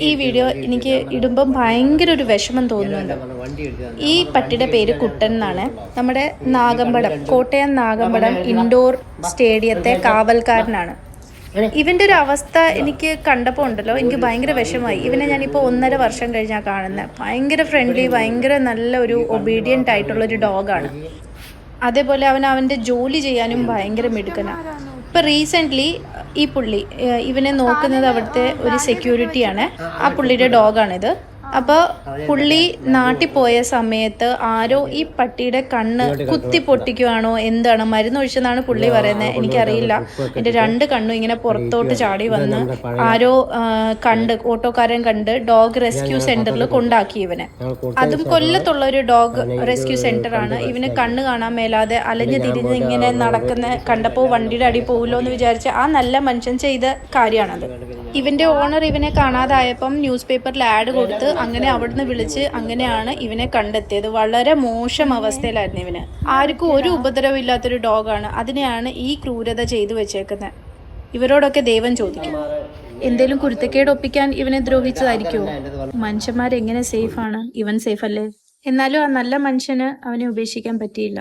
ഈ വീഡിയോ എനിക്ക് ഇടുമ്പം ഭയങ്കര ഒരു വിഷമം തോന്നുന്നുണ്ട്. ഈ പട്ടിയുടെ പേര് കുട്ടൻ എന്നാണ്. നമ്മുടെ നാഗമ്പടം, കോട്ടയം നാഗമ്പടം ഇൻഡോർ സ്റ്റേഡിയത്തെ കാവൽക്കാരനാണ്. ഇവന്റെ ഒരു അവസ്ഥ എനിക്ക് കണ്ടപ്പോൾ ഉണ്ടല്ലോ, എനിക്ക് ഭയങ്കര വിഷമമായി. ഇവനെ ഞാനിപ്പോൾ 1.5 വർഷം കഴിഞ്ഞാൽ കാണുന്നത്. ഭയങ്കര ഫ്രണ്ട്ലി, ഭയങ്കര നല്ല ഒരു ഒബീഡിയൻ്റ് ആയിട്ടുള്ളൊരു ഡോഗാണ്. അതേപോലെ അവൻ്റെ ജോലി ചെയ്യാനും ഭയങ്കര മിടുക്കനാണ്. ഇപ്പം റീസെൻ്റ്ലി ഈ പുള്ളി ഇവനെ നോക്കുന്നത് അവിടുത്തെ ഒരു സെക്യൂരിറ്റിയാണ്. ആ പുള്ളിയുടെ ഡോഗാണിത്. അപ്പോൾ പുള്ളി നാട്ടിൽ പോയ സമയത്ത് ആരോ ഈ പട്ടിയുടെ കണ്ണ് കുത്തി പൊട്ടിക്കുവാണോ എന്താണ്, മരുന്നൊഴിച്ചെന്നാണ് പുള്ളി പറയുന്നത്. എനിക്കറിയില്ല. എൻ്റെ 2 കണ്ണും ഇങ്ങനെ പുറത്തോട്ട് ചാടി വന്ന് ആരോ ഓട്ടോക്കാരൻ കണ്ട് ഡോഗ് റെസ്ക്യൂ സെന്ററിൽ കൊണ്ടാക്കി ഇവനെ. അതും കൊല്ലത്തുള്ള ഒരു ഡോഗ് റെസ്ക്യൂ സെന്ററാണ്. ഇവന് കണ്ണ് കാണാൻ മേലാതെ അലഞ്ഞു തിരിഞ്ഞ് ഇങ്ങനെ നടക്കുന്ന കണ്ടപ്പോൾ വണ്ടിയുടെ അടി പോകില്ലോ എന്ന് വിചാരിച്ച് ആ നല്ല മനുഷ്യൻ ചെയ്ത കാര്യമാണത്. ഇവന്റെ ഓണർ ഇവനെ കാണാതായപ്പം ന്യൂസ് പേപ്പറിൽ ആഡ് കൊടുത്ത് അങ്ങനെ അവിടുന്ന് വിളിച്ച് അങ്ങനെയാണ് ഇവനെ കണ്ടെത്തിയത്. വളരെ മോശം അവസ്ഥയിലായിരുന്നു ഇവന്. ആർക്കും ഒരു ഉപദ്രവം ഇല്ലാത്തൊരു ഡോഗാണ്. അതിനെയാണ് ഈ ക്രൂരത ചെയ്തു വെച്ചേക്കുന്നത്. ഇവരോടൊക്കെ ദൈവം ചോദിക്കും, എന്തേലും കുരുത്തക്കേട് ഒപ്പിക്കാൻ ഇവനെ ദ്രോഹിച്ചതായിരിക്കുമോ? മനുഷ്യന്മാരെങ്ങനെ സേഫാണ്? ഇവൻ സേഫ് അല്ലേ? എന്നാലും ആ നല്ല മനുഷ്യന് അവനെ ഉപേക്ഷിക്കാൻ പറ്റിയില്ല.